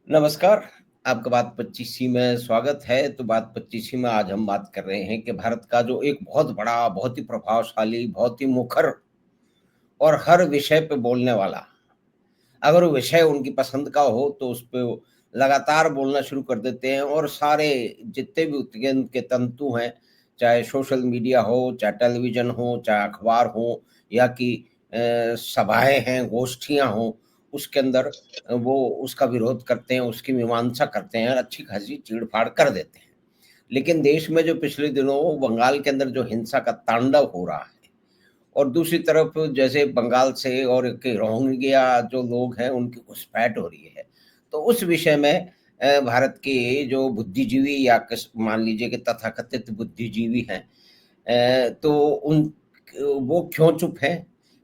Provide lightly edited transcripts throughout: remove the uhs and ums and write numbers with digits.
नमस्कार, आपका बात 25सी में स्वागत है। तो बात 25सी में आज हम बात कर रहे हैं कि भारत का जो एक बहुत बड़ा, बहुत ही प्रभावशाली, बहुत ही मुखर और हर विषय पे बोलने वाला, अगर वो विषय उनकी पसंद का हो तो उस पे वो लगातार बोलना शुरू कर देते हैं और सारे जितने भी उनके तंतु हैं, चाहे सोशल मीडिया हो, चाहे टेलीविज़न हो, चाहे अखबार हो या कि सभाएँ हैं, गोष्ठियाँ हों, उसके अंदर वो उसका विरोध करते हैं, उसकी मीमांसा करते हैं और अच्छी खासी चीड़-फाड़ कर देते हैं। लेकिन देश में जो पिछले दिनों बंगाल के अंदर जो हिंसा का तांडव हो रहा है और दूसरी तरफ जैसे बंगाल से और के रोहिंग्या जो लोग हैं उनकी घुसपैठ हो रही है। तो उस विषय में भारत के जो बुद्धिजीवी या किस मान लीजिए कि तथाकथित बुद्धिजीवी हैं, तो उन वो क्यों चुप हैं?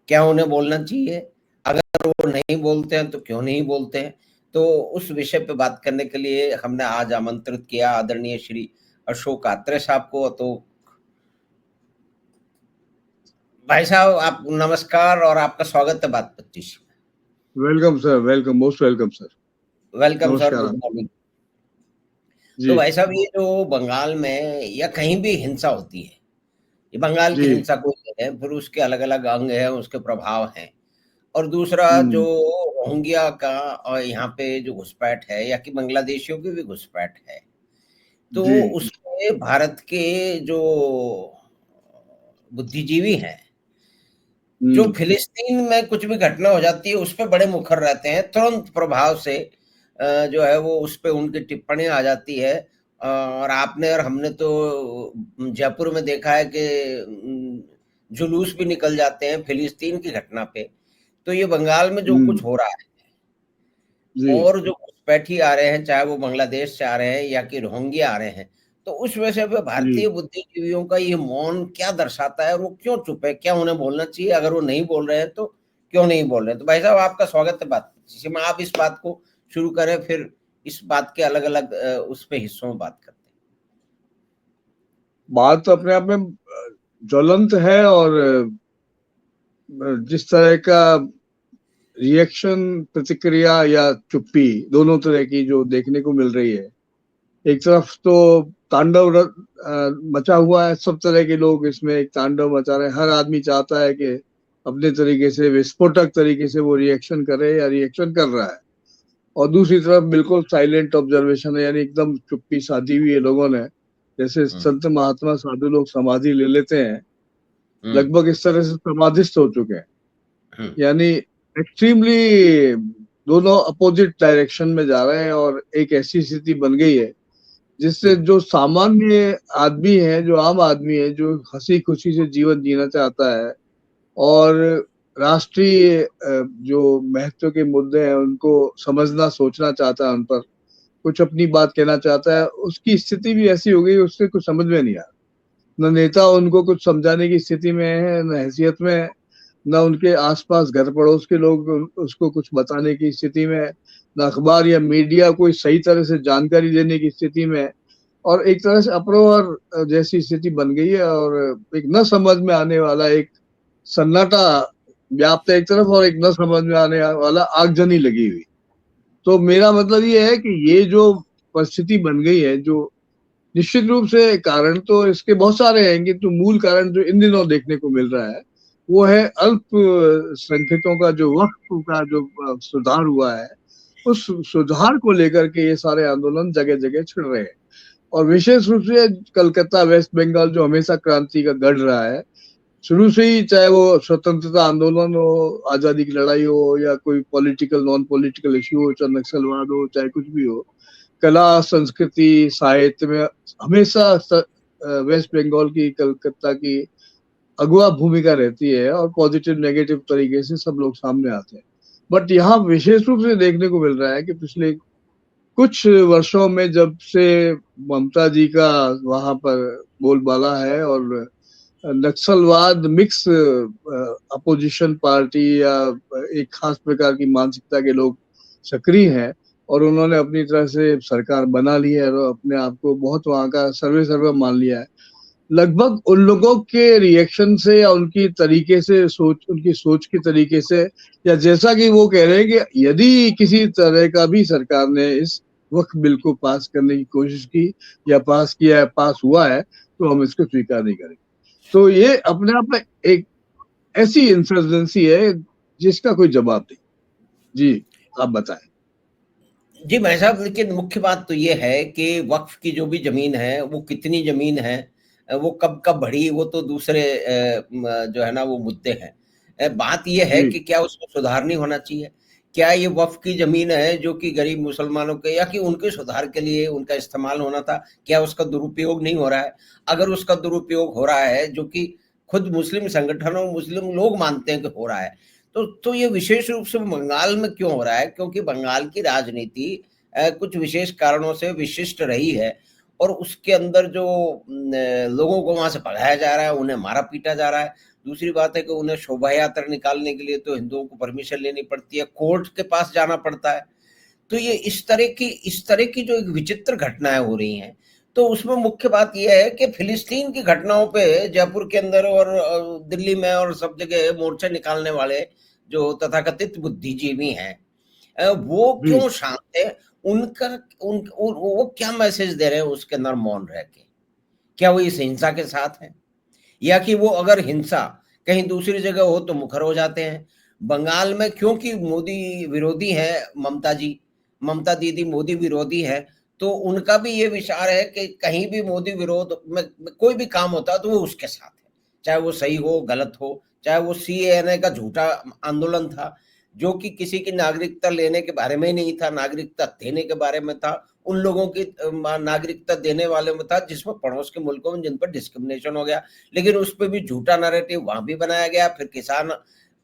क्या उन्हें बोलना चाहिए? अगर वो नहीं बोलते हैं तो क्यों नहीं बोलते हैं? तो उस विषय पे बात करने के लिए हमने आज आमंत्रित किया आदरणीय श्री अशोक आत्रे साहब को। तो भाई साहब आप नमस्कार और आपका स्वागत है बात 25 में। Welcome sir, welcome, most welcome sir. Welcome sir, नमस्कार गुड आपको। मॉर्निंग। तो जी, भाई साहब ये जो बंगाल में या कहीं भी हिंसा होती है, ये बंगाल की जी। हिंसा को है, फिर उसके अलग-अलग अंग हैं, उसके प्रभाव हैं। और दूसरा जो हुँ, रोहिंग्या का और यहाँ पे जो घुसपैठ है या कि बांग्लादेशियों की भी घुसपैठ है, तो जी। उसमें भारत के जो बुद्धिजीवी हैं, जो हुँ, फ़िलिस्तीन में कुछ भी घटना हो जाती है, उस पे बड़े मुखर रहते हैं, तुरंत प्रभाव से जो है वो उस पे उनकी टिप्पणियाँ आ जाती है। और आपने और हमने तो जयपुर में देखा है कि जुलूस भी निकल जाते हैं फ़िलिस्तीन की घटना पे। तो ये बंगाल में जो हुँ, कुछ हो रहा है जी। और जो घुसपैठी आ रहे हैं, चाहे वो बांग्लादेश से आ रहे हैं या कि रोहिंग्या आ रहे हैं, तो उस विषय पे जी। भारतीय बुद्धिजीवियों का ये मौन क्या दर्शाता है और वो क्यों चुप है? क्या उन्हें बोलना चाहिए? अगर वो नहीं बोल रहे हैं तो क्यों नहीं बोल रहे हैं? तो भाई साहब आपका स्वागत है बात जिसमें आप इस बात को शुरू करें, फिर इस बात के अलग-अलग उस पे हिस्सों में बात करते हैं। बात तो अपने आप में ज्वलंत है और जिस तरह का रिएक्शन, प्रतिक्रिया या चुप्पी, दोनों तरह की जो देखने को मिल रही है। एक तरफ तो तांडव मचा हुआ है, सब तरह के लोग इसमें एक तांडव मचा रहे हैं। हर आदमी चाहता है कि अपने तरीके से विस्फोटक तरीके से वो रिएक्शन करे या रिएक्शन कर रहा है। और दूसरी तरफ बिल्कुल साइलेंट ऑब्जर्वेशन है, यानी एकदम चुप्पी साधी हुई है लोगों ने। जैसे हुँ, संत महात्मा साधु लोग समाधि ले लेते हैं, हुँ, लगभग इस तरह से समाधिस्थ हो चुके हैं। हुँ, यानी एक्सट्रीमली दोनों अपोजिट डायरेक्शन में जा रहे हैं और एक ऐसी स्थिति बन गई है जिससे हुँ, जो सामान्य आदमी है, जो आम आदमी है, जो हंसी खुशी से जीवन जीना चाहता है और राष्ट्रीय जो महत्व के मुद्दे हैं उनको समझना सोचना चाहता है, उन पर कुछ अपनी बात कहना चाहता है, उसकी स्थिति भी ऐसी हो गई उससे कुछ समझ में नहीं आ रहा। न नेता उनको कुछ समझाने की स्थिति में है, न हैसियत में, न उनके आस-पास घर पड़ोस के लोग उसको कुछ बताने की स्थिति में है, न अखबार या मीडिया कोई सही तरह से जानकारी देने की स्थिति में है। और एक तरह से अप्रोवर जैसी स्थिति बन गई है और एक न समझ में आने वाला एक सन्नाटा व्याप्त है एक तरफ और एक न समझ में आने वाला आगजनी लगी हुई। तो मेरा मतलब ये है कि ये जो परिस्थिति बन गई है, जो निश्चित रूप से कारण तो इसके बहुत सारे हैं, किंतु मूल कारण जो इन दिनों देखने को मिल रहा है, वो है अल्पसंख्यकों का जो वक्फ का जो सुधार हुआ है, उस सुधार को लेकर के ये सारे आंदोलन जगह-जगह छिड़ रहे हैं। और विशेष रूप से कलकत्ता, वेस्ट बंगाल जो हमेशा क्रांति का गढ़ रहा है, शुरू से ही चाहे वो स्वतंत्रता आंदोलन हो, आज़ादी की लड़ाई हो या कोई पॉलिटिकल, नॉन पॉलिटिकल इश्यू हो, चाहे नक्सलवाद हो, चाहे कुछ भी हो, कला, संस्कृति, साहित्य में हमेशा वेस्ट बंगाल की, कलकत्ता की अगुवा भूमिका रहती है और पॉजिटिव नेगेटिव तरीके से सब लोग सामने आते हैं। बट यहाँ विशेष रूप से देखने को मिल रहा है कि पिछले कुछ वर्षों में जब से ममता जी का वहाँ पर बोलबाला है और नक्सलवाद मिक्स अपोजिशन पार्टी या एक खास प्रकार की मानसिकता के लोग सक्रिय हैं और उन्होंने अपनी तरह से सरकार बना ली है और अपने आप को बहुत वहाँ का सर्वे सर्वा मान लिया है। लगभग उन लोगों के रिएक्शन से या उनकी तरीके से उनकी सोच के तरीके से, या जैसा कि वो कह रहे हैं कि यदि किसी तरह का भी सरकार ने इस वक्फ बिल को पास करने की कोशिश की या पास किया है, पास हुआ है, तो हम इसको स्वीकार नहीं करेंगे। तो ये अपने आप में एक ऐसी इंसर्जेंसी है जिसका कोई जवाब नहीं। जी, आप बताएं। जी भाई साहब, लेकिन मुख्य बात तो ये है कि वक्फ की जो भी जमीन है, वो कितनी जमीन है, वो कब कब बढ़ी, वो तो दूसरे जो है ना वो मुद्दे हैं। बात ये है जी, कि क्या उसमें सुधार नहीं होना चाहिए? क्या ये वक्फ की जमीन है जो कि गरीब मुसलमानों के या कि उनके सुधार के लिए उनका इस्तेमाल होना था, क्या उसका दुरुपयोग नहीं हो रहा है? अगर उसका दुरुपयोग हो रहा है, जो कि खुद मुस्लिम संगठनों, मुस्लिम लोग मानते हैं कि हो रहा है, तो ये विशेष रूप से बंगाल में क्यों हो रहा है? क्योंकि बंगाल की राजनीति कुछ विशेष कारणों से विशिष्ट रही है और उसके अंदर जो लोगों को वहाँ से भगाया जा रहा है, उन्हें मारा-पीटा जा रहा है। दूसरी बात है कि उन्हें शोभा यात्रा निकालने के लिए तो हिंदुओं को परमिशन लेनी पड़ती है, कोर्ट के पास जाना पड़ता है। तो ये इस तरह की जो एक विचित्र घटनाएँ हो रही हैं, तो उसमें मुख्य बात ये है कि फ़िलिस्तीन की घटनाओं पे जयपुर के अंदर और दिल्ली में और सब जगह मोर्चे निकालने वाले जो तथाकथित बुद्धिजीवी हैं, वो जी, क्यों शांत हैं? उनका वो क्या मैसेज दे रहे हैं उसके अंदर मौन रह के? क्या वो इस हिंसा के साथ हैं? या कि वो अगर हिंसा कहीं दूसरी जगह हो तो मुखर हो जाते हैं। बंगाल में क्योंकि मोदी विरोधी हैं ममता जी, ममता दीदी मोदी विरोधी हैं, तो उनका भी ये विचार है कि कहीं भी मोदी विरोध में कोई भी काम होता है तो वो उसके साथ है। चाहे वो सही हो, गलत हो, चाहे वो सीएए का झूठा आंदोलन था, जो कि किसी की नागरिकता लेने के बारे में ही नहीं था, नागरिकता देने के बारे में था। उन लोगों की नागरिकता देने वाले में था जिसमें पड़ोस के मुल्कों में जिन पर डिस्क्रिमिनेशन हो गया, लेकिन उस पे भी झूठा नैरेटिव वहाँ भी बनाया गया, फिर किसान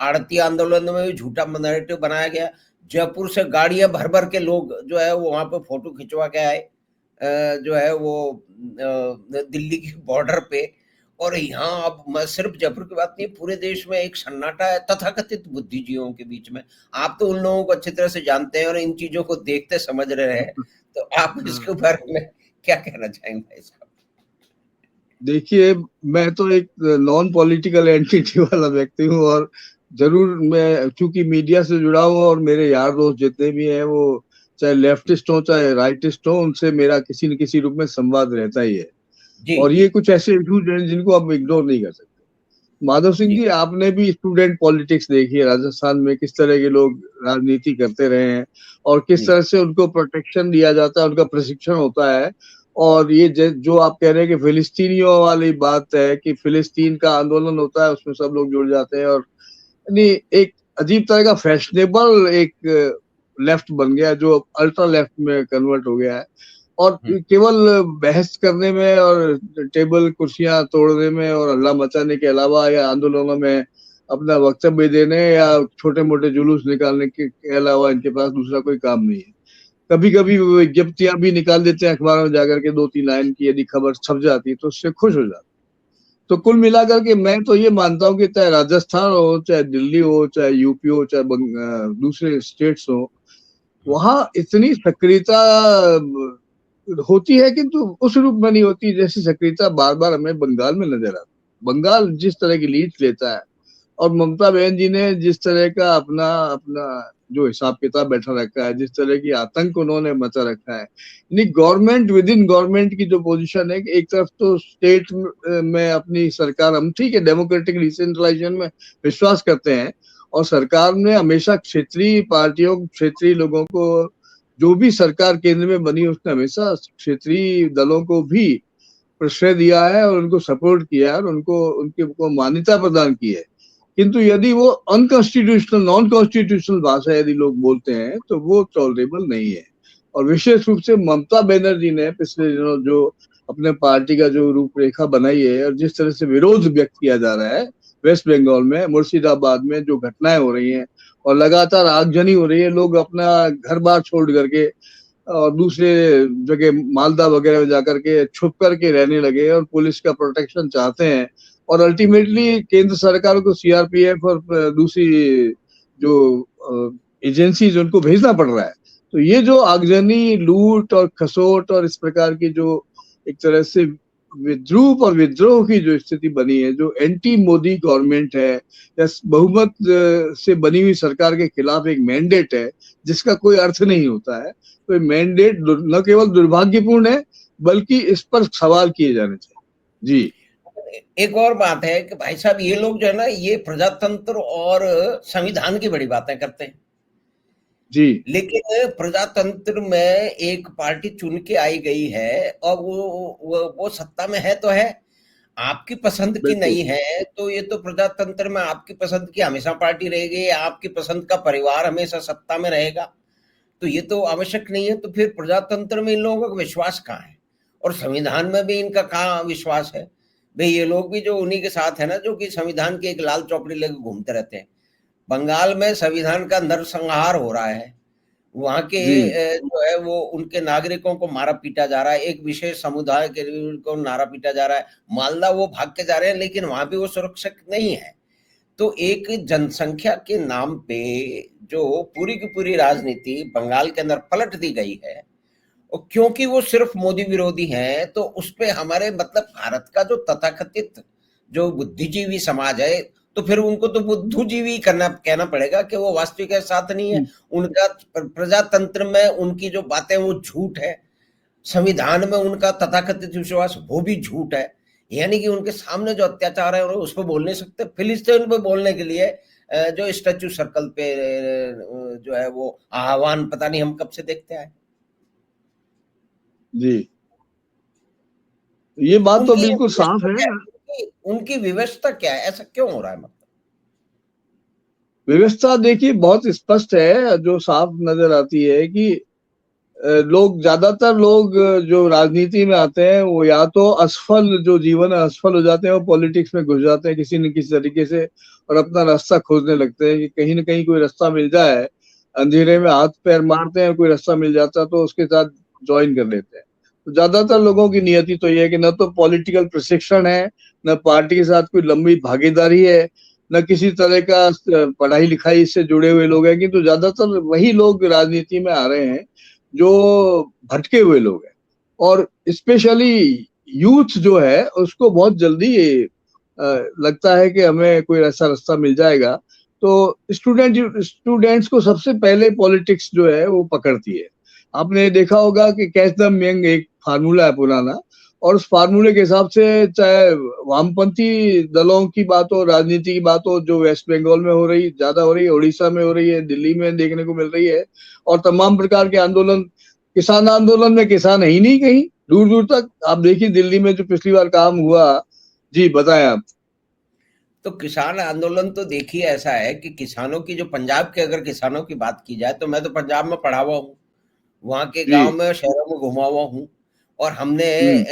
आड़ती आंदोलन में भी झूठा नैरेटिव बनाया गया। जयपुर से गाड़ियाँ भर-भर के लोग जो है वो वहाँ पे फ़ोटो खिंचवा के आए, जो है वो दिल्ली की बॉर्डर पे। और यहाँ अब मैं सिर्फ जयपुर की बात नहीं, पूरे देश में एक सन्नाटा है तथाकथित बुद्धिजीवियों के बीच में। आप तो उन लोगों को अच्छी तरह से जानते हैं और इन चीज़ों को देखते समझ रहे हैं, तो आप हाँ। इसके बारे में क्या कहना चाहेंगे भाई साहब? देखिए, मैं तो एक नॉन पॉलिटिकल एंटिटी वाला व्यक्ति हूँ, और ज़रूर मैं चूँकि मीडिया से जुड़ा हूँ और मेरे यार दोस्त जितने भी हैं वो चाहे लेफ्टिस्ट हों, चाहे राइटिस्ट हों, उनसे मेरा किसी न किसी रूप में संवाद रहता ही है। जी, और जी, ये कुछ ऐसे इश्यूज़ हैं जिनको आप इग्नोर नहीं कर सकते। माधव सिंह जी, जी, आपने भी स्टूडेंट पॉलिटिक्स देखी है, राजस्थान में किस तरह के लोग राजनीति करते रहे हैं और किस जी, तरह से उनको प्रोटेक्शन दिया जाता है, उनका प्रशिक्षण होता है। और ये जो आप कह रहे हैं कि फिलिस्तीनियों वाली बात है कि फिलिस्तीन का आंदोलन होता है, उसमें सब लोग जुड़ जाते हैं, और यानी एक अजीब तरह का फैशनेबल एक लेफ्ट बन गया जो अल्ट्रा लेफ्ट में कन्वर्ट हो गया है। और हुँ, केवल बहस करने में और टेबल कुर्सियां तोड़ने में और हल्ला मचाने के अलावा या आंदोलनों में अपना वक्तव्य देने या छोटे मोटे जुलूस निकालने के अलावा इनके पास दूसरा कोई काम नहीं है। कभी कभी वो विज्ञप्तियां भी निकाल देते हैं अखबार में जाकर के, 2-3 लाइन की यदि खबर छप जाती है तो उससे खुश हो जाते हैं। तो कुल मिलाकर के मैं तो ये मानता हूँ कि चाहे राजस्थान हो, चाहे दिल्ली हो, चाहे यूपी हो, चाहे दूसरे स्टेट्स हो, हुँ, वहाँ इतनी सक्रियता होती है, किंतु उस रूप में नहीं होती जैसी सक्रियता बार बार हमें बंगाल में नजर आती है। बंगाल जिस तरह की लीड लेता है और ममता बहन जी ने जिस तरह का अपना अपना जो हिसाब किताब बैठा रखा है, जिस तरह की आतंक उन्होंने मचा रखा है, यानी गवर्नमेंट विद इन गवर्नमेंट की जो पोजीशन है कि एक तरफ तो स्टेट में अपनी सरकार, हम ठीक है डेमोक्रेटिक डिसेंट्रलाइजेशन में विश्वास करते हैं, और सरकार ने हमेशा क्षेत्रीय पार्टियों, क्षेत्रीय लोगों को, जो भी सरकार केंद्र में बनी उसने हमेशा क्षेत्रीय दलों को भी प्रश्रय दिया है और उनको सपोर्ट किया है और उनको उनके को मान्यता प्रदान की है। किंतु यदि वो अनकॉन्स्टिट्यूशनल, नॉन कॉन्स्टिट्यूशनल भाषा यदि लोग बोलते हैं तो वो टॉलरेबल नहीं है। और विशेष रूप से ममता बनर्जी ने पिछले दिनों जो अपने पार्टी का जो रूपरेखा बनाई है और जिस तरह से विरोध व्यक्त किया जा रहा है, वेस्ट बंगाल में मुर्शिदाबाद में जो घटनाएं हो रही हैं और लगातार आगजनी हो रही है, लोग अपना घर बार छोड़ करके और दूसरे जगह मालदा वगैरह में जाकर के छुप करके रहने लगे और पुलिस का प्रोटेक्शन चाहते हैं, और अल्टीमेटली केंद्र सरकार को सीआरपीएफ और दूसरी जो एजेंसीज उनको भेजना पड़ रहा है। तो ये जो आगजनी, लूट और खसोट और इस प्रकार की जो एक तरह से विद्रूप और विद्रोह की जो स्थिति बनी है, जो एंटी मोदी गवर्नमेंट है या बहुमत से बनी हुई सरकार के खिलाफ एक मैंडेट है जिसका कोई अर्थ नहीं होता है, तो ये मैंडेट न केवल दुर्भाग्यपूर्ण है बल्कि इस पर सवाल किए जाने चाहिए। जी, एक और बात है कि भाई साहब ये लोग जो है ना, ये प्रजातंत्र और संविधान की बड़ी बातें करते हैं, जी, लेकिन प्रजातंत्र में एक पार्टी चुन के आई गई है और वो सत्ता में है तो है, आपकी पसंद की बिल्कुल। नहीं है, तो ये तो प्रजातंत्र में आपकी पसंद की हमेशा पार्टी रहेगी, आपकी पसंद का परिवार हमेशा सत्ता में रहेगा, तो ये तो आवश्यक नहीं है। तो फिर प्रजातंत्र में इन लोगों का विश्वास कहाँ है, और संविधान में भी इनका कहाँ विश्वास है? भाई ये लोग भी जो उन्हीं के साथ है ना, जो कि संविधान की एक लाल चौपड़ी लेकर घूमते रहते हैं। बंगाल में संविधान का नरसंहार हो रहा है, वहाँ के जी, जो है वो उनके नागरिकों को मारा पीटा जा रहा है, एक विशेष समुदाय के को मारा पीटा जा रहा है। मालदा वो भाग के जा रहे हैं, लेकिन वहाँ भी वो सुरक्षित नहीं है। तो एक जनसंख्या के नाम पे जो पूरी की पूरी राजनीति बंगाल के अंदर पलट दी गई है, और क्योंकि वो सिर्फ मोदी विरोधी हैं, तो उस पे हमारे मतलब भारत का जो तथाकथित जो बुद्धिजीवी समाज है, तो फिर उनको तो बुद्धूजीवी करना कहना पड़ेगा कि वो वास्तविक के साथ नहीं है। उनका प्रजातंत्र में उनकी जो बातें वो झूठ है, संविधान में उनका तथाकथित विश्वास वो भी झूठ है। यानी कि उनके सामने जो अत्याचार है उस पर बोल नहीं सकते। फिलिस्तीन पे बोलने के लिए जो स्टैच्यू सर्कल पे जो है वो आह्वान पता नहीं हम कब से देखते आए। जी, ये बात तो उनकी बिल्कुल साफ व्यवस्था है। क्या है? उनकी व्यवस्था क्या है? ऐसा क्यों हो रहा है? मतलब व्यवस्था देखिए बहुत स्पष्ट है, जो साफ नजर आती है कि लोग, ज्यादातर लोग जो राजनीति में आते हैं वो या तो असफल, जो जीवन है असफल हो जाते हैं, वो पॉलिटिक्स में घुस जाते हैं किसी न किसी तरीके से और अपना रास्ता खोजने लगते हैं कि कहीं ना कहीं कोई रास्ता मिल जाए, अंधेरे में हाथ पैर मारते हैं, कोई रास्ता मिल जाता है तो उसके साथ ज्वाइन कर लेते हैं। तो ज्यादातर लोगों की नियति तो ये है कि न तो पॉलिटिकल प्रशिक्षण है, न पार्टी के साथ कोई लंबी भागीदारी है, न किसी तरह का पढ़ाई लिखाई से जुड़े हुए लोग हैं, किंतु ज्यादातर वही लोग राजनीति में आ रहे हैं जो भटके हुए लोग हैं। और स्पेशली यूथ जो है उसको बहुत जल्दी लगता है कि हमें कोई ऐसा रास्ता मिल जाएगा, तो स्टूडेंट्स को सबसे पहले पॉलिटिक्स जो है वो पकड़ती है। आपने देखा होगा कि कैच द यंग एक फार्मूला है पुराना, और उस फार्मूले के हिसाब से चाहे वामपंथी दलों की बात हो, राजनीति की बात हो, जो वेस्ट बंगाल में हो रही ज्यादा हो रही है, उड़ीसा में हो रही है, दिल्ली में देखने को मिल रही है, और तमाम प्रकार के आंदोलन, किसान आंदोलन में किसान है ही नहीं कहीं दूर दूर तक। आप देखिए दिल्ली में जो पिछली बार काम हुआ। जी, बताएं आप। तो किसान आंदोलन तो देखिए ऐसा है कि किसानों की जो पंजाब के अगर किसानों की बात की जाए, तो मैं तो पंजाब में पढ़ा हुआ हूँ, वहाँ के गांव जी, में शहरों में घुमा हुआ हूँ, और हमने हम्म,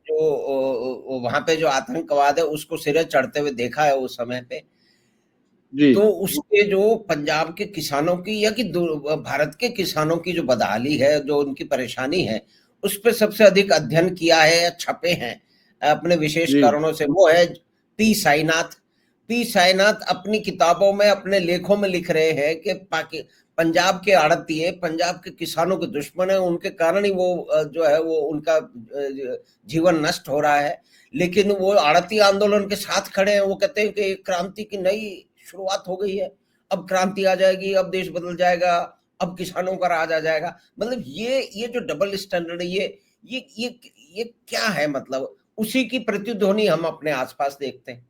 जो वहाँ पे जो आतंकवाद है उसको सिरे चढ़ते हुए देखा है उस समय पे। जी, तो उसके जो पंजाब के किसानों की या कि भारत के किसानों की जो बदहाली है, जो उनकी परेशानी है, उस पे सबसे अधिक अध्ययन किया है या छपे हैं अपने विशेष जी, कारणों से, वो है पी साईनाथ। पी साईनाथ अपनी किताबों में, अपने लेखों में लिख रहे हैं कि पंजाब के आड़तिए पंजाब के किसानों के दुश्मन है, उनके कारण ही वो जो है वो उनका जीवन नष्ट हो रहा है। लेकिन वो आड़ती आंदोलन के साथ खड़े हैं, वो कहते हैं कि एक क्रांति की नई शुरुआत हो गई है, अब क्रांति आ जाएगी, अब देश बदल जाएगा, अब किसानों का राज आ जाएगा। मतलब ये जो डबल स्टैंडर्ड है, ये क्या है? मतलब उसी की प्रतिध्वनि हम अपने आसपास देखते हैं।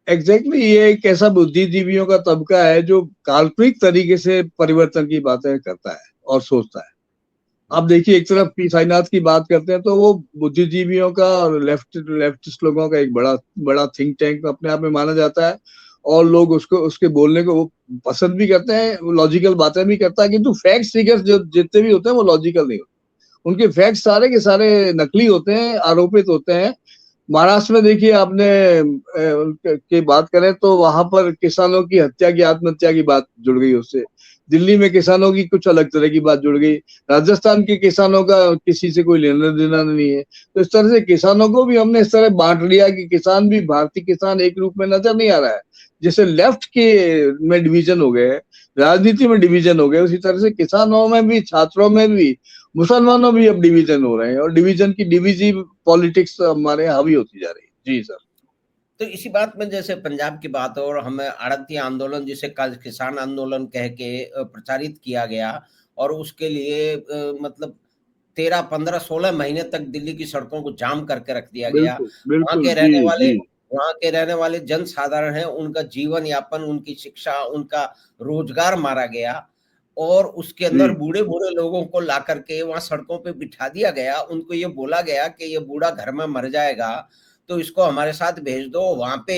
एग्जैक्टली ये एक ऐसा बुद्धिजीवियों का तबका है जो काल्पनिक तरीके से परिवर्तन की बातें करता है और सोचता है। आप देखिए, एक तरफ पी साईनाथ की बात करते हैं तो वो बुद्धिजीवियों का और लेफ्टिस्ट लोगों का एक बड़ा बड़ा थिंक टैंक अपने आप में माना जाता है, और लोग उसको, उसके बोलने को वो पसंद भी करते हैं, वो लॉजिकल बातें भी करता है, किंतु फैक्ट्स फिगर्स जो जितने भी होते हैं वो लॉजिकल नहीं होते, उनके फैक्ट्स सारे के सारे नकली होते हैं, आरोपित होते हैं। महाराष्ट्र में देखिए आपने, की बात करें तो वहां पर किसानों की हत्या की, आत्महत्या की बात जुड़ गई उससे। दिल्ली में किसानों की कुछ अलग तरह की बात जुड़ गई। राजस्थान के किसानों का किसी से कोई लेना देना नहीं है। तो इस तरह से किसानों को भी हमने इस तरह बांट लिया कि किसान भी भारतीय किसान एक रूप में नजर नहीं आ रहा है। जैसे लेफ्ट के में डिवीजन हो गए, राजनीति में डिवीजन हो गए, उसी तरह से किसानों में भी, छात्रों में भी, मुसलमानों भी अब डिवीजन हो रहे हैं, और डिवीजन की डिविजिव पॉलिटिक्स हमारे हावी होती जा रही है। जी सर। तो इसी बात में जैसे पंजाब की बात और हमें आड़ती आंदोलन जिसे कल किसान आंदोलन कह के प्रचारित किया गया, और उसके लिए मतलब 13, 15, 16 महीने तक दिल्ली की सड़कों को जाम करके रख दिया गया। बिल्कुल बिल्कुल। जी जी। वहाँ के रहने वाले जन साधारण हैं, उनका जीवन यापन, उनकी शिक्षा, उनका रोजगार मारा गया, और उसके अंदर जी बूढ़े बूढ़े लोगों को ला करके वहां सड़कों पे बिठा दिया गया। उनको ये बोला गया कि ये बूढ़ा घर में मर जाएगा, तो इसको हमारे साथ भेज दो, वहां पे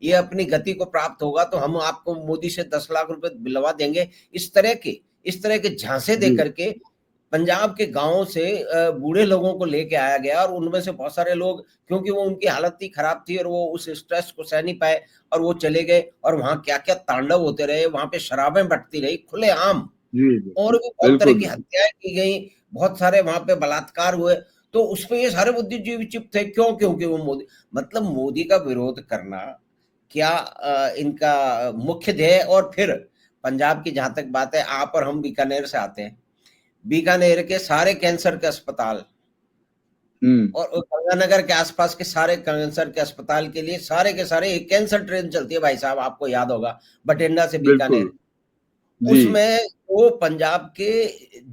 ये अपनी गति को प्राप्त होगा तो हम आपको मोदी से 10 लाख रुपए दिलवा देंगे। इस तरह के झांसे दे जी। करके पंजाब के गांवों से बूढ़े लोगों को लेके आया गया, और उनमें से बहुत सारे लोग, क्योंकि वो उनकी हालत ही खराब थी और वो उस स्ट्रेस को सह नहीं पाए, और वो चले गए। और वहां क्या क्या तांडव होते रहे, वहां पे शराबें बटती रही खुलेआम, जी जी। और भी बहुत तरह बिल्कुल की बिल्कुल। हत्याएं की गई, बहुत सारे वहां पे बलात्कार हुए। तो उस पे ये सारे बुद्धिजीवी चुप थे। क्यों? क्योंकि वो मोदी, मतलब मोदी का विरोध करना क्या इनका मुख्य ध्येय। और फिर पंजाब की जहां तक बात है, आप और हम बीकानेर से आते हैं, बीकानेर के सारे कैंसर के अस्पताल और गंगानगर के आसपास के सारे कैंसर के अस्पताल के लिए सारे के सारे एक कैंसर ट्रेन चलती है भाई साहब, आपको याद होगा, बठिंडा से बिल्कुल। बीकानेर। जी उसमें वो पंजाब के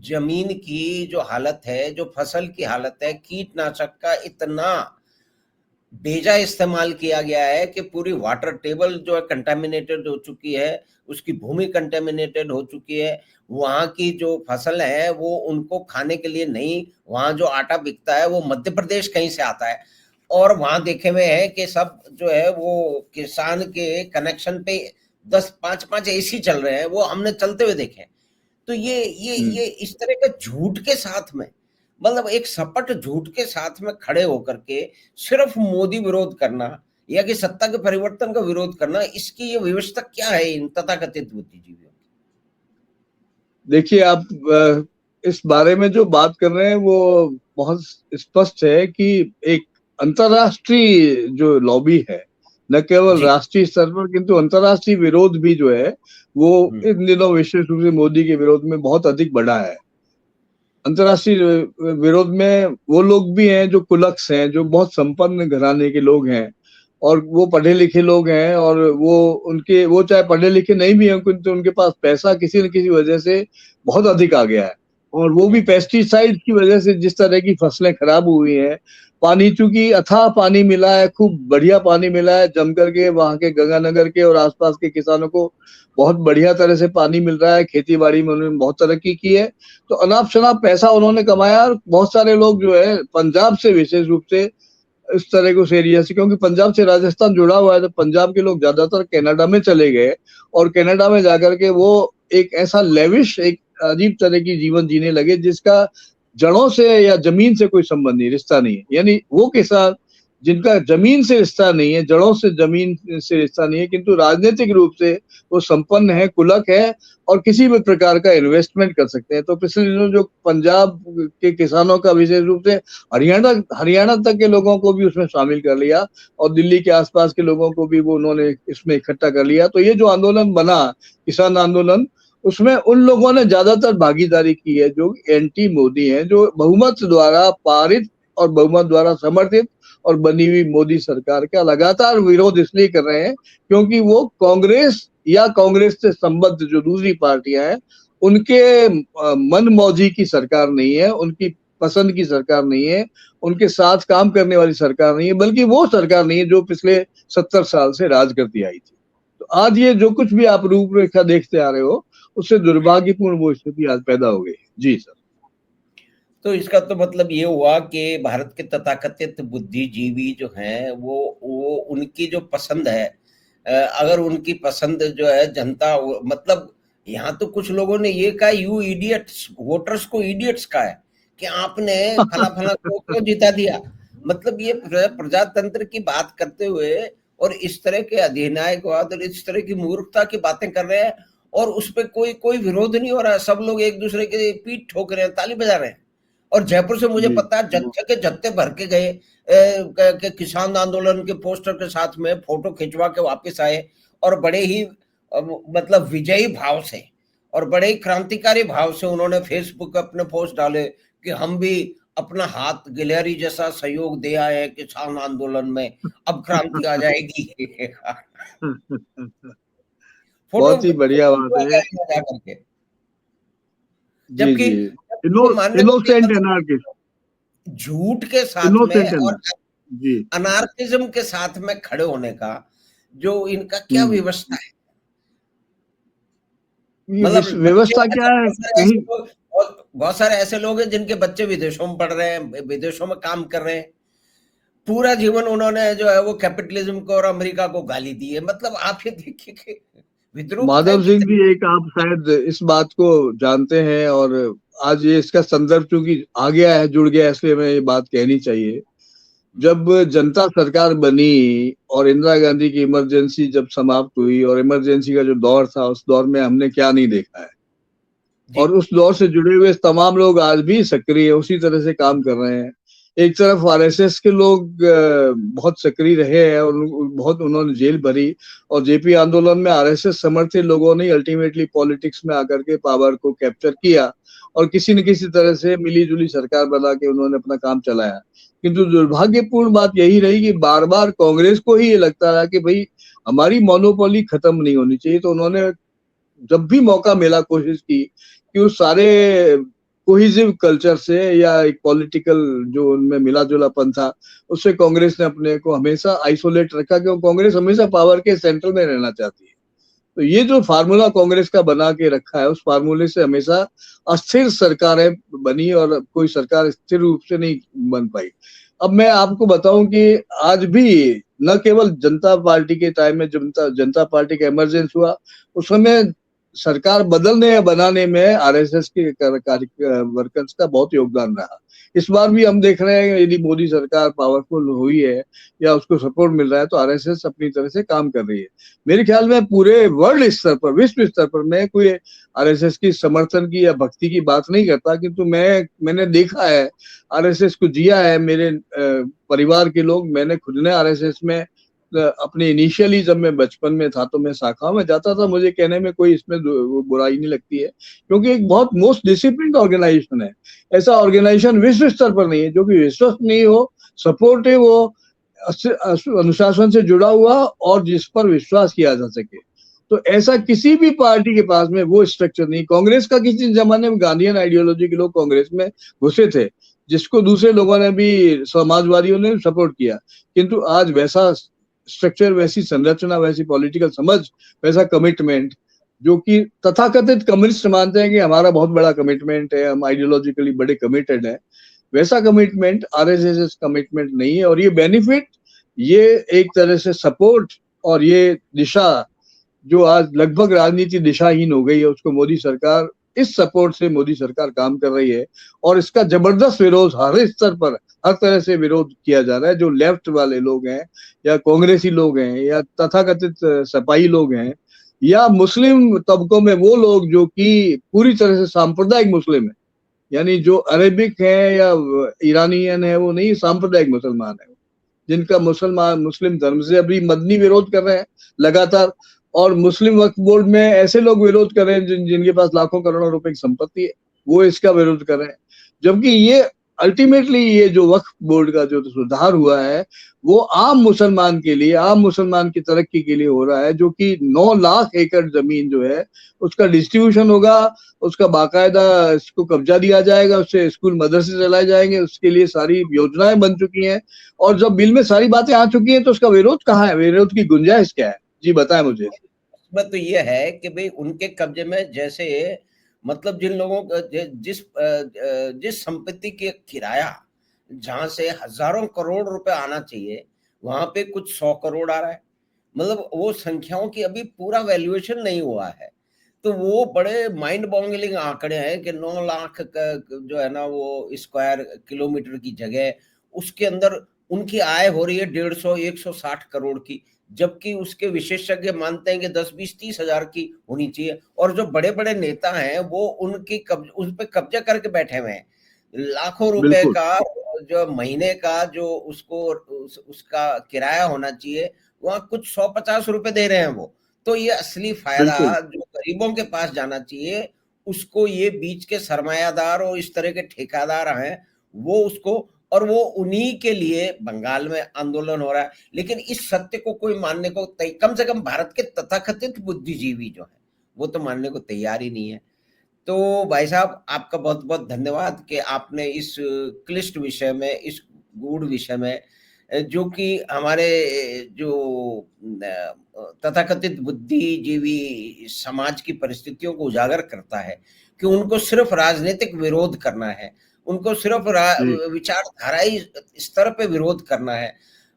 जमीन की जो हालत है, जो फसल की हालत है, कीटनाशक का इतना बेजा इस्तेमाल किया गया है कि पूरी वाटर टेबल जो है कंटेमिनेटेड हो चुकी है, उसकी भूमि कंटेमिनेटेड हो चुकी है। वहाँ की जो फसल है वो उनको खाने के लिए नहीं, वहाँ जो आटा बिकता है वो मध्य प्रदेश कहीं से आता है, और वहाँ देखे हुए है कि सब जो है वो किसान के कनेक्शन पे 10, 5 एसी चल रहे हैं, वो हमने चलते हुए देखे। तो ये इस तरह के झूठ के साथ में, मतलब एक सपट झूठ के साथ में खड़े होकर के सिर्फ मोदी विरोध करना, या कि सत्ता के परिवर्तन का विरोध करना, इसकी ये व्यवस्था क्या है इन तथाकथित बुद्धिजीवियों की? देखिए, आप इस बारे में जो बात कर रहे हैं वो बहुत स्पष्ट है कि एक अंतरराष्ट्रीय जो लॉबी है, न केवल जी। राष्ट्रीय स्तर पर किंतु अंतरराष्ट्रीय विरोध भी जो है वो इन दिनों विशेष रूप से मोदी के विरोध में बहुत अधिक बढ़ा है। अंतरराष्ट्रीय विरोध में वो लोग भी हैं जो कुलक्ष हैं, जो बहुत संपन्न घराने के लोग हैं, और वो पढ़े लिखे लोग हैं, और वो चाहे पढ़े लिखे नहीं भी हैं, किंतु उनके पास पैसा किसी न किसी वजह से बहुत अधिक आ गया है, और वो भी पेस्टिसाइड की वजह से जिस तरह की फसलें खराब हुई हैं। पानी, चूंकि अथाह पानी मिला है, खूब बढ़िया पानी मिला है, जम करके वहां के गंगानगर के और आसपास के किसानों को बहुत बढ़िया तरह से पानी मिल रहा है, खेती बाड़ी में उन्होंने बहुत तरक्की की है, तो अनाप शनाप पैसा उन्होंने कमाया। और बहुत सारे लोग जो है पंजाब से, विशेष रूप से इस तरह के उस एरिया से, क्योंकि पंजाब से राजस्थान जुड़ा हुआ है, तो पंजाब के लोग ज्यादातर कनाडा में चले गए, और कनाडा में जाकर के वो एक ऐसा लेविश, एक अजीब तरह की जीवन जीने लगे जिसका जड़ों से या जमीन से कोई संबंध नहीं, रिश्ता नहीं है। यानी वो किसान जिनका जमीन से रिश्ता नहीं है, जड़ों से जमीन से रिश्ता नहीं है, किंतु राजनीतिक रूप से वो संपन्न है, कुलक है, और किसी भी प्रकार का इन्वेस्टमेंट कर सकते हैं। तो पिछले दिनों जो पंजाब के किसानों का विशेष रूप से हरियाणा हरियाणा तक के लोगों को भी उसमें शामिल कर लिया, और दिल्ली के आसपास के लोगों को भी वो उन्होंने इसमें इकट्ठा कर लिया। तो ये जो आंदोलन बना, किसान आंदोलन, उसमें उन लोगों ने ज्यादातर भागीदारी की है जो एंटी मोदी हैं, जो बहुमत द्वारा पारित और बहुमत द्वारा समर्थित और बनी हुई मोदी सरकार का लगातार विरोध इसलिए कर रहे हैं क्योंकि वो कांग्रेस या कांग्रेस से संबद्ध जो दूसरी पार्टियां हैं, उनके मन मौजी की सरकार नहीं है, उनकी पसंद की सरकार नहीं है, उनके साथ काम करने वाली सरकार नहीं है, बल्कि वो सरकार नहीं है जो पिछले 70 साल से राज करती आई थी। तो आज ये जो कुछ भी आप रूपरेखा देखते आ रहे हो, उससे दुर्भाग्यपूर्ण वो स्थिति आज पैदा हो गई। जी सर। तो इसका तो मतलब ये हुआ कि भारत के तथाकथित बुद्धिजीवी जो हैं वो उनकी जो पसंद है, अगर उनकी पसंद जो है जनता, मतलब यहाँ तो कुछ लोगों ने ये कहा, यू इडियट्स, वोटर्स को इडियट्स कहा है कि आपने फला फला को क्यों जिता दिया। मतलब ये प्रजातंत्र की बात करते हुए और इस तरह के अधिनायकवाद और इस तरह की मूर्खता की बातें कर रहे हैं, और उस पर कोई विरोध नहीं हो रहा है। सब लोग एक दूसरे के पीठ ठोक रहे हैं, ताली बजा रहे हैं। और जयपुर से मुझे जी पता है जत्थे के जत्थे भर के गए, किसान आंदोलन के पोस्टर के साथ में फोटो खिंचवा के वापस आए, और बड़े ही मतलब विजयी भाव से और बड़े ही क्रांतिकारी भाव से उन्होंने फेसबुक पे अपने पोस्ट डाले कि हम भी अपना हाथ गिलहरी जैसा सहयोग दे आए हैं किसान आंदोलन में, अब क्रांति आ जाएगी। फोटो बहुत ही बढ़िया बात है। जा करके, जी जबकि जी। ये मानने वाली इनोसेंट बात एनार्किस्ट। है, झूठ के साथ में इनोसेंट और एनार्किस्ट। जी। अनार्किज्म के साथ में खड़े होने का जो इनका क्या हम्म। व्यवस्था है। ये मतलब बच्चे व्यवस्था क्या है कहीं। बहुत सारे ऐसे लोग हैं जिनके बच्चे विदेशों में पढ़ रहे हैं, विदेशों में काम कर रहे हैं, पूरा जीवन उन्होंने जो है वो कैपिटलिज्म को और अमेरिका को गाली दी है। मतलब आप ये देखिए कि विद्रूपताएं माधव सिंह कितनी। जी, एक आप शायद इस बात को जानते हैं, और आज ये इसका संदर्भ चूंकि आ गया है, जुड़ गया है, इसलिए मैं ये बात कहनी चाहिए। जब जनता सरकार बनी और इंदिरा गांधी की इमरजेंसी जब समाप्त हुई, और इमरजेंसी का जो दौर था, उस दौर में हमने क्या नहीं देखा है। जी और उस दौर से जुड़े हुए तमाम लोग आज भी सक्रिय उसी तरह से काम कर रहे हैं। एक तरफ आरएसएस के लोग बहुत सक्रिय रहे हैं और बहुत उन्होंने जेल भरी, और जेपी आंदोलन में आरएसएस समर्थित लोगों ने अल्टीमेटली पॉलिटिक्स में आकर के पावर को कैप्चर किया और किसी न किसी तरह से मिली जुली सरकार बना के उन्होंने अपना काम चलाया। किंतु दुर्भाग्यपूर्ण बात यही रही कि बार बार कांग्रेस को ही ये लगता रहा कि भाई हमारी मोनोपोली खत्म नहीं होनी चाहिए, तो उन्होंने जब भी मौका मिला कोशिश की कि उस सारे कोहिजिव कल्चर से या एक पॉलिटिकल जो उनमें मिला जुलापन था, उससे कांग्रेस ने अपने को हमेशा आइसोलेट रखा, क्योंकि कांग्रेस हमेशा पावर के सेंटर में रहना चाहती है। तो ये जो फार्मूला कांग्रेस का बना के रखा है, उस फार्मूले से हमेशा अस्थिर सरकारें बनी और कोई सरकार स्थिर रूप से नहीं बन पाई। अब मैं आपको बताऊं कि आज भी न केवल जनता पार्टी के टाइम में जनता जनता पार्टी का इमरजेंस हुआ, उस समय सरकार बदलने या बनाने में आरएसएस के वर्कर्स का बहुत योगदान रहा। इस बार भी हम देख रहे हैं, यदि मोदी सरकार पावरफुल हुई है या उसको सपोर्ट मिल रहा है, तो आरएसएस अपनी तरह से काम कर रही है। मेरे ख्याल में पूरे वर्ल्ड स्तर पर, विश्व स्तर पर, मैं कोई आरएसएस की समर्थन की या भक्ति की बात नहीं करता, किंतु मैंने देखा है, आरएसएस को जिया है। मेरे परिवार के लोग, मैंने खुद ने आरएसएस में अपने इनिशियली जब मैं बचपन में था तो मैं शाखाओं में जाता था, मुझे कहने में कोई इसमें बुराई नहीं लगती है, क्योंकि एक बहुत मोस्ट डिसिप्लिन ऑर्गेनाइजेशन है। ऐसा ऑर्गेनाइजेशन विश्व स्तर पर नहीं है जो कि विश्वसनीय हो, सपोर्टिव हो, अनुशासन से जुड़ा हुआ और जिस पर विश्वास किया जा सके। तो ऐसा किसी भी पार्टी के पास में वो स्ट्रक्चर नहीं। कांग्रेस का किसी जमाने में गांधीयन आइडियोलॉजी के लोग कांग्रेस में घुसे थे, जिसको दूसरे लोगों ने भी, समाजवादियों ने सपोर्ट किया, किंतु आज वैसा स्ट्रक्चर, वैसी संरचना, वैसी पॉलिटिकल समझ, वैसा कमिटमेंट, जो कि तथाकथित कम्युनिस्ट मानते हैं कि हमारा बहुत बड़ा कमिटमेंट है, हम आइडियोलॉजिकली बड़े कमिटेड है, वैसा कमिटमेंट आरएसएस कमिटमेंट नहीं है। और ये बेनिफिट, ये एक तरह से सपोर्ट और ये दिशा जो आज लगभग राजनीति दिशाहीन हो गई है, उसको मोदी सरकार, इस सपोर्ट से मोदी सरकार काम कर रही है। और इसका जबरदस्त विरोध हर स्तर पर, हर तरह से विरोध किया जा रहा है। जो लेफ्ट वाले लोग हैं या कांग्रेसी लोग हैं या तथाकथित सपाई लोग हैं या मुस्लिम तबकों में वो लोग जो कि पूरी तरह से सांप्रदायिक मुस्लिम है, यानी जो अरेबिक है या ईरानियन है, वो नहीं, सांप्रदायिक मुसलमान है, जिनका मुस्लिम धर्म से अभी मदनी विरोध कर रहे हैं लगातार। और मुस्लिम वक्फ बोर्ड में ऐसे लोग विरोध कर रहे हैं जिनके पास लाखों करोड़ों रुपए की संपत्ति है, वो इसका विरोध कर रहे हैं। जबकि ये अल्टीमेटली, ये जो वक्फ बोर्ड का जो सुधार हुआ है, वो आम मुसलमान के लिए, आम मुसलमान की तरक्की के लिए हो रहा है, जो कि 9 लाख एकड़ जमीन जो है उसका डिस्ट्रीब्यूशन होगा, उसका बाकायदा इसको कब्जा दिया जाएगा, उससे स्कूल मदरसे चलाए जाएंगे, उसके लिए सारी योजनाएं बन चुकी हैं। और जब बिल में सारी बातें आ चुकी हैं, तो उसका विरोध कहाँ है, विरोध की गुंजाइश क्या है? जी बताएं मुझे। इसमें तो ये है कि भाई उनके कब्जे में जैसे मतलब जिन लोगों का जिस संपत्ति के किराया जहां से हजारों करोड़ रुपए आना चाहिए, वहां पे कुछ 100 करोड़ आ रहा है। मतलब वो संख्याओं की अभी पूरा वैल्यूएशन नहीं हुआ है। तो वो बड़े माइंड बॉगलिंग आंकड़े हैं कि 9 लाख का जो है ना वो स्क्वायर किलोमीटर की जगह, उसके अंदर उनकी आय हो रही है 150 160 करोड़ की, जबकि उसके विशेषज्ञ मानते हैं कि 10 20 30 हजार की होनी चाहिए। और जो बड़े बड़े नेता हैं वो उनकी उस पर कब्जा करके बैठे हुए हैं। लाखों रुपए बिल्कुल। का जो महीने का जो उसका किराया होना चाहिए, वहां कुछ 150 रुपए दे रहे हैं वो। तो ये असली फायदा बिल्कुल। जो गरीबों के पास जाना चाहिए, उसको ये बीच के सरमायादार और इस तरह के ठेकेदार हैं, वो उसको, और वो उन्हीं के लिए बंगाल में आंदोलन हो रहा है। लेकिन इस सत्य को कोई मानने को कम से कम भारत के तथाकथित बुद्धिजीवी जो है, वो तो मानने को तैयार ही नहीं है। तो भाई साहब, आपका बहुत बहुत धन्यवाद कि आपने इस क्लिष्ट विषय में, इस गूढ़ विषय में, जो कि हमारे जो तथाकथित बुद्धिजीवी समाज की परिस्थितियों को उजागर करता है कि उनको सिर्फ राजनीतिक विरोध करना है, उनको सिर्फ जी, विचारधाराई स्तर पे विरोध करना है,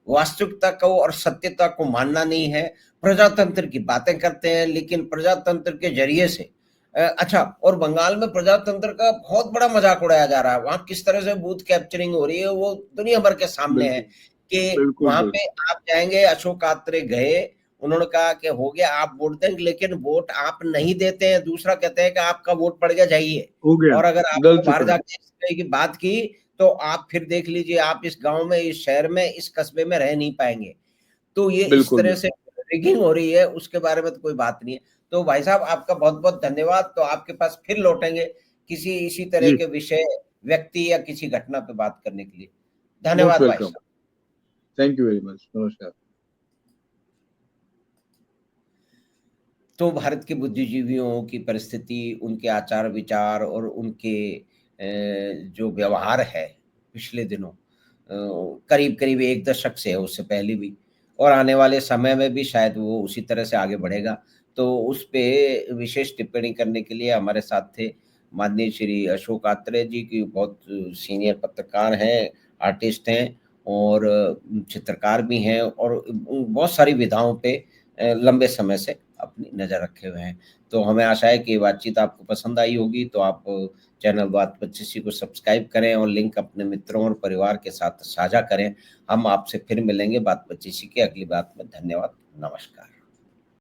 वास्तविकता को और सत्यता को मानना नहीं है। प्रजातंत्र की बातें करते हैं, लेकिन प्रजातंत्र के जरिए से अच्छा, और बंगाल में प्रजातंत्र का बहुत बड़ा मजाक उड़ाया जा रहा है। वहां किस तरह से बूथ कैप्चरिंग हो रही है वो दुनिया भर के सामने है बिल्कुल, कि बिल्कुल, वहां पे बिल्कुल। आप जाएंगे, अशोक आत्रे गए, उन्होंने कहा कि हो गया आप वोट देंगे, लेकिन वोट आप नहीं देते हैं। दूसरा कहते हैं कि आपका वोट पड़ गया, जाइए। हो गया, और अगर डल आपने बाहर चुका है। जाके इस तरह की बात की, तो आप फिर देख लीजिए, आप इस गांव में, इस शहर में, इस कस्बे में रह नहीं पाएंगे। तो ये इस बिल्कुल, तरह बिल्कुल। से रिगिंग हो रही है, उसके बारे में तो कोई बात नहीं है। तो भाई साहब, आपका बहुत बहुत धन्यवाद। तो आपके पास फिर लौटेंगे किसी इसी तरह जी, के विषय, व्यक्ति या किसी घटना पे बात करने के लिए। मोस्ट धन्यवाद भाई वेलकम। साहब। Thank you very much. नमस्कार। तो भारत के बुद्धिजीवियों की परिस्थिति, उनके आचार विचार और उनके जो व्यवहार है पिछले दिनों, करीब करीब एक दशक से है, उससे पहले भी, और आने वाले समय में भी शायद वो उसी तरह से आगे बढ़ेगा। तो उस पे विशेष टिप्पणी करने के लिए हमारे साथ थे माननीय श्री अशोक आत्रेय जी, की बहुत सीनियर पत्रकार हैं, आर्टिस्ट हैं, और चित्रकार भी हैं, और बहुत सारी विधाओं पे लंबे समय से अपनी नज़र रखे हुए हैं। तो हमें आशा है कि ये बातचीत आपको पसंद आई होगी। तो आप चैनल बात 25 को सब्सक्राइब करें और लिंक अपने मित्रों और परिवार के साथ साझा करें। हम आपसे फिर मिलेंगे बात 25 की अगली बात में। धन्यवाद, नमस्कार।